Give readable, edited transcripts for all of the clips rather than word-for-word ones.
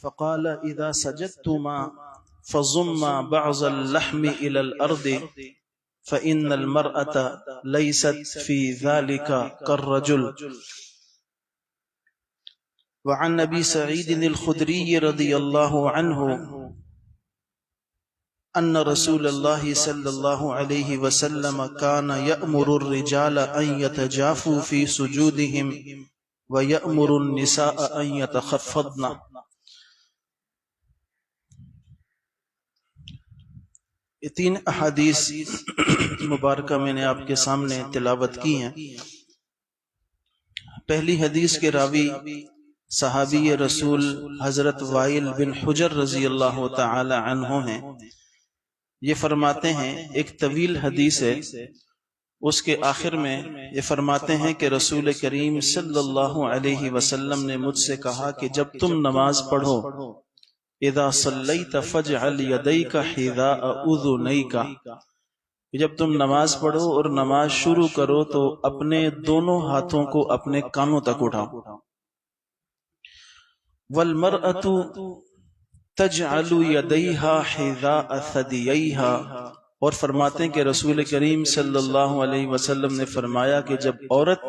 فقال اذا سجدتما فضما بعض اللحم الى الارض فان المرأة ليست في ذلك كالرجل. وعن ابي سعيد الخدري رضي الله عنه ان رسول الله صلى الله عليه وسلم كان يأمر الرجال ان يتجافوا في سجودهم ويأمر النساء ان يتخفضن. یہ تین احادیث مبارکہ میں نے آپ کے سامنے تلاوت کی ہیں۔ پہلی حدیث کے راوی صحابی رسول حضرت وائل بن حجر رضی اللہ تعالی عنہ ہیں۔ یہ فرماتے ہیں، ایک طویل حدیث ہے، اس کے آخر میں یہ فرماتے ہیں کہ رسول کریم صلی اللہ علیہ وسلم نے مجھ سے کہا کہ جب تم نماز پڑھو، اذا صلیت فاجعل یدیک حذاء اذنیک، جب تم نماز پڑھو اور نماز شروع کرو تو اپنے دونوں ہاتھوں کو اپنے کانوں تک اٹھاؤ۔ والمرأة تجعل یدیہا حذاء ثدییہا، اور فرماتے ہیں کہ رسول کریم صلی اللہ علیہ وسلم نے فرمایا کہ جب عورت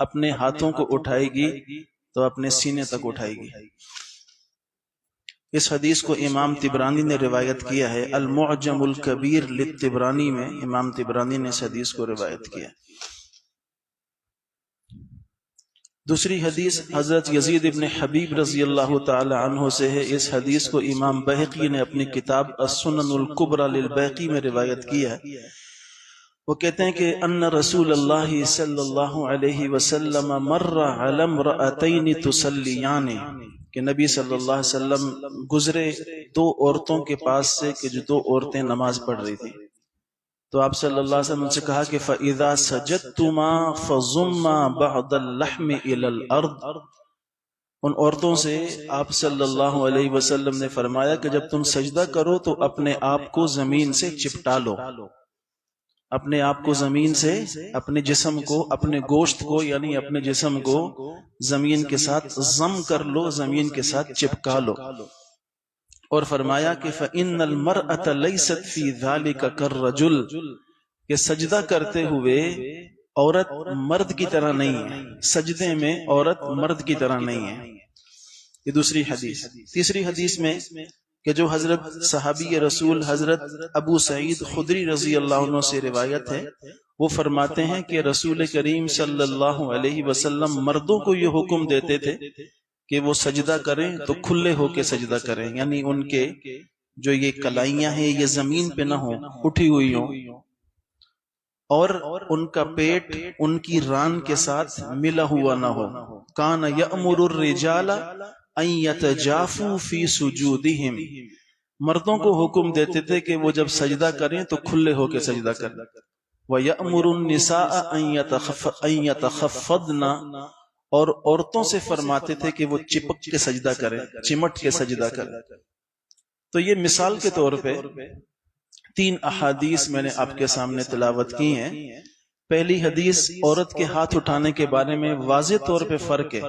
اپنے ہاتھوں کو اٹھائے گی تو اپنے سینے تک اٹھائے گی۔ اس حدیث کو امام طبرانی نے روایت کیا ہے، المعجم الکبیر للطبرانی میں امام طبرانی نے اس حدیث کو روایت کیا۔ دوسری حدیث حضرت یزید ابن حبیب رضی اللہ تعالی عنہ سے ہے۔ اس حدیث کو امام بہقی نے اپنی کتاب السنن الکبری للبیہقی میں روایت کیا ہے۔ وہ کہتے ہیں کہ ان رسول اللہ صلی اللہ علیہ وسلم مر علی امرأتین تصلیان، کہ نبی صلی اللہ علیہ وسلم گزرے دو عورتوں کے پاس سے کہ جو دو عورتیں نماز پڑھ رہی تھیں، تو آپ صلی اللہ علیہ وسلم سے کہا کہ فَإِذَا سَجَدْتُمَا فَضُمَّا بَعْضَ اللَّحْمِ إِلَى الْأَرْضِ، ان عورتوں سے آپ صلی اللہ علیہ وسلم نے فرمایا کہ جب تم سجدہ کرو تو اپنے آپ کو زمین سے چپٹا لو، اپنے آپ کو زمین سے، اپنے جسم کو، اپنے گوشت کو، یعنی اپنے جسم کو زمین کے ساتھ ضم کر لو، زمین کے ساتھ چپکا لو۔ اور فرمایا کہ فَإِنَّ الْمَرْأَةَ لَيْسَتْ فِي ذَلِكَ كَالرَّجُلِ، کہ سجدہ کرتے ہوئے عورت مرد کی طرح نہیں ہے، سجدے میں عورت مرد کی طرح نہیں ہے۔ یہ دوسری حدیث۔ تیسری حدیث میں کہ جو حضرت صحابی رسول حضرت ابو سعید خدری رضی اللہ عنہ سے روایت ہے، وہ فرماتے ہیں کہ رسول کریم صلی اللہ علیہ وسلم مردوں کو یہ حکم دیتے تھے کہ وہ سجدہ کریں تو کھلے ہو کے سجدہ کریں، یعنی ان کے جو یہ کلائیاں ہیں یہ زمین پہ نہ ہوں، اٹھی ہوئی ہوں، اور ان کا پیٹ ان کی ران کے ساتھ ملا ہوا نہ ہو۔ کان یأمر الرجال ان یتجافوا فی سجودہم، مردوں کو حکم دیتے تھے کہ وہ جب سجدہ کریں تو کھلے ہو کے سجدہ کریں۔ وَيَأْمُرُ النِّسَاءَ أَن يَتَخَفَّضْنَ، اور عورتوں سے فرماتے تھے کہ وہ چپک کے سجدہ کریں، چمٹ کے سجدہ کریں۔ تو یہ مثال کے طور پہ تین احادیث میں نے آپ کے سامنے تلاوت کی ہیں۔ پہلی حدیث عورت کے ہاتھ اٹھانے کے بارے میں واضح طور پہ فرق ہے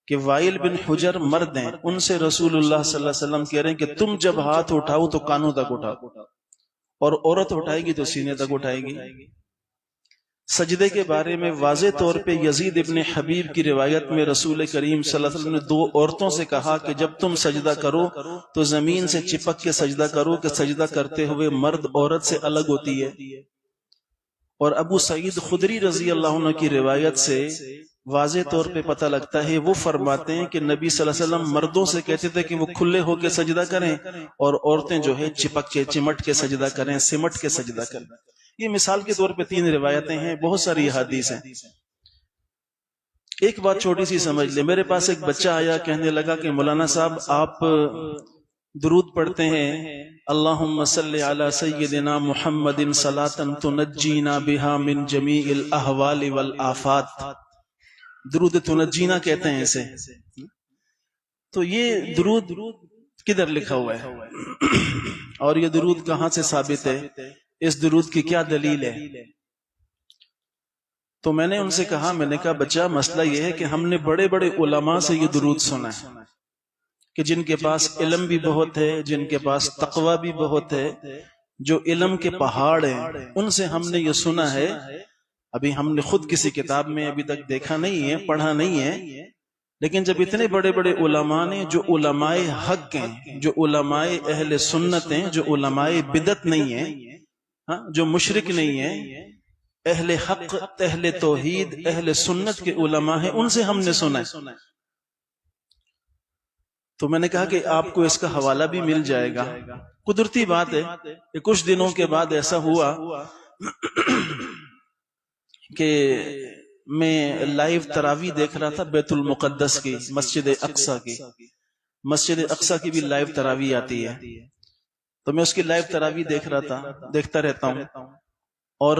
کہ وائل بن حجر مرد ہیں، ان سے رسول اللہ صلی اللہ علیہ وسلم کہہ رہے ہیں کہ تم جب ہاتھ اٹھاؤ تو کانوں تک اٹھاؤ، اور عورت اٹھائے گی تو سینے تک اٹھائے گی۔ سجدے کے بارے میں واضح طور پہ یزید ابن حبیب کی روایت میں رسول کریم صلی اللہ علیہ وسلم نے دو عورتوں سے کہا کہ جب تم سجدہ کرو تو زمین سے چپک کے سجدہ کرو، کہ سجدہ کرتے ہوئے مرد عورت سے الگ ہوتی ہے۔ اور ابو سعید خدری رضی اللہ عنہ کی روایت سے واضح طور پہ پتہ لگتا ہے، وہ فرماتے ہیں کہ نبی صلی اللہ علیہ وسلم مردوں سے کہتے تھے کہ وہ کھلے ہو کے سجدہ کریں، اور عورتیں جو ہے چپک کے، چمٹ کے سجدہ کریں، سمٹ کے سجدہ کریں۔ یہ مثال کے طور پہ تین روایتیں ہیں، بہت ساری حدیث ہیں۔ ایک بات چھوٹی سی سمجھ لیں، میرے پاس ایک بچہ آیا، کہنے لگا کہ مولانا صاحب آپ درود پڑھتے ہیں، اللہم صلی علی سیدنا محمد صلاۃ تنجینا بہا من جمیع الاحوال والآفات، درود تنجینا کہتے ہیں اسے۔ تو یہ درود کدھر لکھا ہوا ہے اور یہ درود کہاں سے ثابت ہے، اس درود کی کیا دلیل ہے؟ تو میں نے ان سے کہا، میں نے کہا بچہ مسئلہ یہ ہے کہ ہم نے بڑے بڑے علماء سے یہ درود سنا ہے کہ جن کے پاس علم بھی بہت ہے، جن کے پاس تقوی بھی بہت ہے، جو علم کے پہاڑ ہیں، ان سے ہم نے یہ سنا ہے، ابھی ہم نے خود کسی کتاب میں ابھی تک دیکھا نہیں ہے، پڑھا نہیں ہے، لیکن جب اتنے بڑے بڑے علماء نے، جو علماء حق ہیں، جو علماء اہل سنت ہیں، جو علماء بدعت نہیں ہیں، جو مشرک نہیں ہیں، اہل حق، اہل توحید، اہل سنت کے علماء ہیں، ان سے ہم نے سنا ہے، تو میں نے کہا کہ آپ کو اس کا حوالہ بھی مل جائے گا۔ قدرتی بات ہے کہ کچھ دنوں کے بعد ایسا ہوا کہ میں لائیو تراویح دیکھ رہا تھا بیت المقدس کی، مسجد اقصی کی، مسجد اقصی کی بھی لائیو تراویح آتی ہے، تو میں اس کی لائیو تراویح دیکھتا رہتا ہوں، اور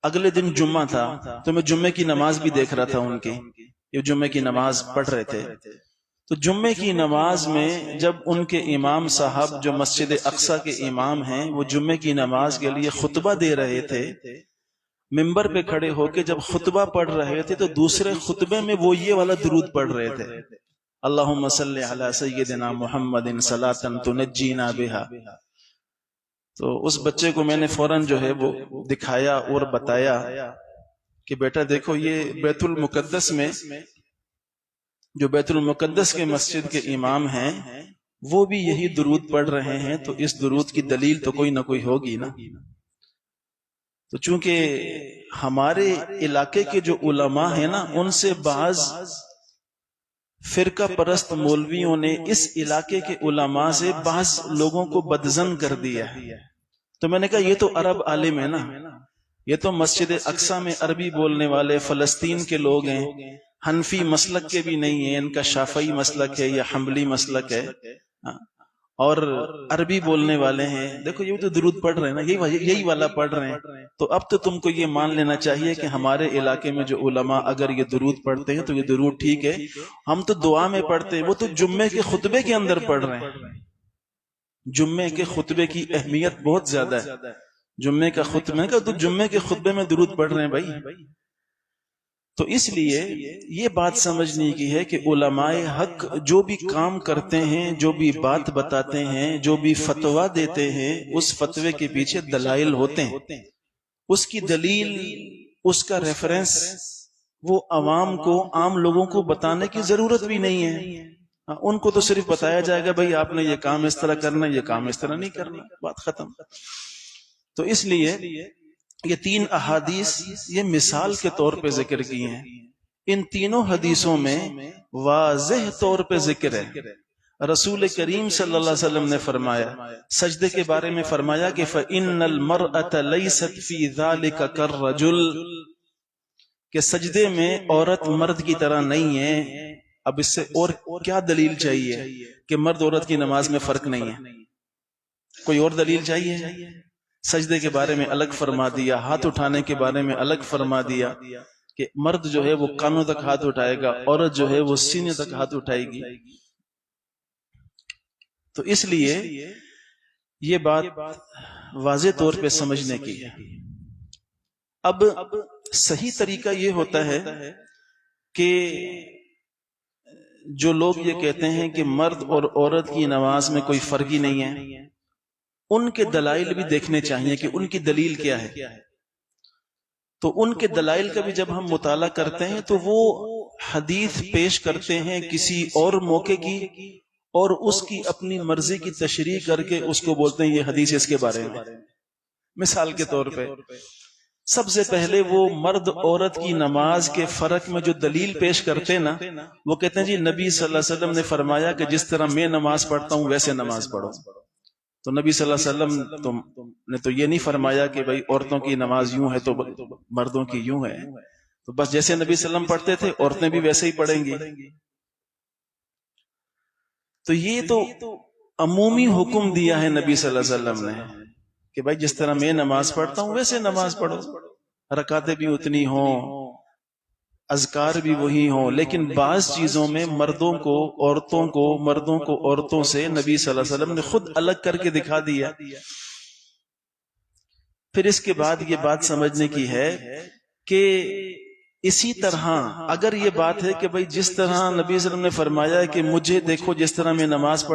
اگلے دن جمعہ تھا تو میں جمعے کی نماز بھی دیکھ رہا تھا ان کی، یہ جمعے کی نماز پڑھ رہے تھے، تو جمعے کی نماز میں جب ان کے امام صاحب جو مسجد اقصی کے امام ہیں، وہ جمعے کی نماز کے لیے خطبہ دے رہے تھے، ممبر پہ کھڑے ہو کے جب خطبہ پڑھ رہے تھے تو دوسرے خطبے میں وہ یہ والا درود پڑھ رہے تھے، اللہم صلی علی سیدنا محمد صلاۃ تنجینا بہا۔ تو اس بچے کو میں نے فوراً جو ہے وہ دکھایا اور بتایا کہ بیٹا دیکھو، یہ بیت المقدس میں، جو بیت المقدس کے مسجد کے امام ہیں، وہ بھی یہی درود پڑھ رہے ہیں، تو اس درود کی دلیل تو کوئی نہ کوئی ہوگی نا۔ تو چونکہ ہمارے علاقے کے جو علماء ہیں نا، ان سے بعض فرقہ پرست مولویوں نے اس علاقے کے علماء سے بعض لوگوں کو بدظن کر دیا ہے، تو میں نے کہا یہ تو عرب عالم ہے نا، یہ تو مسجد اقصی میں عربی بولنے والے فلسطین کے لوگ ہیں، حنفی مسلک کے بھی نہیں ہیں، ان کا شافعی مسلک ہے یا حنبلی مسلک ہے، اور عربی بولنے والے ہیں، دیکھو یہ تو درود پڑھ رہے ہیں نا، یہی والا پڑھ رہے ہیں، تو اب تو تم کو یہ مان لینا چاہیے کہ ہمارے علاقے میں جو علماء اگر یہ درود پڑھتے ہیں تو یہ درود ٹھیک ہے، ہم تو دعا میں پڑھتے ہیں، وہ تو جمعے کے خطبے کے اندر پڑھ رہے ہیں۔ جمعے کے خطبے کی اہمیت بہت زیادہ ہے، جمعے کا خطبے کا، تو جمعے کے خطبے میں درود پڑھ رہے ہیں بھائی، تو اس لیے یہ بات سمجھنے کی ہے کہ علماء حق جو بھی کام کرتے ہیں، جو بھی بات بتاتے ہیں، جو بھی فتویٰ دیتے ہیں، اس فتوے کے پیچھے دلائل ہوتے ہیں، اس کی دلیل، اس کا ریفرنس وہ عوام کو، عام لوگوں کو بتانے کی ضرورت بھی نہیں ہے، ان کو تو صرف بتایا جائے گا بھائی آپ نے یہ کام اس طرح کرنا، یہ کام اس طرح نہیں کرنا، بات ختم۔ تو اس لیے یہ تین احادیث یہ مثال کے طور پہ ذکر کی ہیں، ان تینوں حدیثوں میں واضح طور پہ ذکر ہے، رسول کریم صلی اللہ علیہ وسلم نے فرمایا، سجدے کے بارے میں فرمایا کہ فَإِنَّ الْمَرْأَةَ لَيْسَتْ فِي ذَلِكَ كَالرَّجُلِ، کہ سجدے میں عورت مرد کی طرح نہیں ہے۔ اب اس سے اور کیا دلیل چاہیے کہ مرد عورت کی نماز میں فرق نہیں ہے؟ کوئی اور دلیل چاہیے؟ سجدے کے بارے میں الگ فرما دیا، ہاتھ اٹھانے کے بارے میں الگ فرما دیا کہ مرد جو ہے وہ کانوں تک ہاتھ اٹھائے گا، عورت جو ہے وہ سینے تک ہاتھ اٹھائے گی۔ تو اس لیے یہ بات واضح طور پہ سمجھنے کی ہے۔ اب صحیح طریقہ یہ ہوتا ہے کہ جو لوگ یہ کہتے ہیں کہ مرد اور عورت کی نماز میں کوئی فرق ہی نہیں ہے، ان کے دلائل بھی دیکھنے چاہیے کہ ان کی دلیل کیا ہے۔ تو ان کے دلائل کا بھی جب ہم مطالعہ کرتے ہیں تو وہ حدیث پیش کرتے ہیں کسی اور موقع کی، اور اس کی اپنی مرضی کی تشریح کر کے اس کو بولتے ہیں یہ حدیث اس کے بارے میں۔ مثال کے طور پہ سب سے پہلے وہ مرد عورت کی نماز کے فرق میں جو دلیل پیش کرتے ہیں نا، وہ کہتے ہیں جی نبی صلی اللہ علیہ وسلم نے فرمایا کہ جس طرح میں نماز پڑھتا ہوں ویسے نماز پڑھو۔ تو نبی صلی اللہ علیہ وسلم نے تو یہ نہیں فرمایا کہ بھائی عورتوں کی نماز یوں ہے تو مردوں کی یوں ہے، تو بس جیسے نبی صلی اللہ علیہ وسلم پڑھتے تھے عورتیں بھی ویسے ہی پڑھیں گی۔ تو یہ تو عمومی حکم دیا ہے نبی صلی اللہ علیہ وسلم نے کہ بھائی جس طرح میں نماز پڑھتا ہوں ویسے نماز پڑھو، رکعتیں بھی اتنی ہوں، اذکار بھی وہی ہوں، لیکن بعض چیزوں میں مردوں کو عورتوں کو، مردوں کو عورتوں سے نبی صلی اللہ علیہ وسلم نے خود الگ کر کے دکھا دیا۔ پھر اس کے بعد یہ بات سمجھنے کی ہے کہ اسی طرح اگر یہ بات ہے کہ بھئی جس طرح نبی صلی اللہ علیہ وسلم نے فرمایا ہے کہ مجھے دیکھو جس طرح میں نماز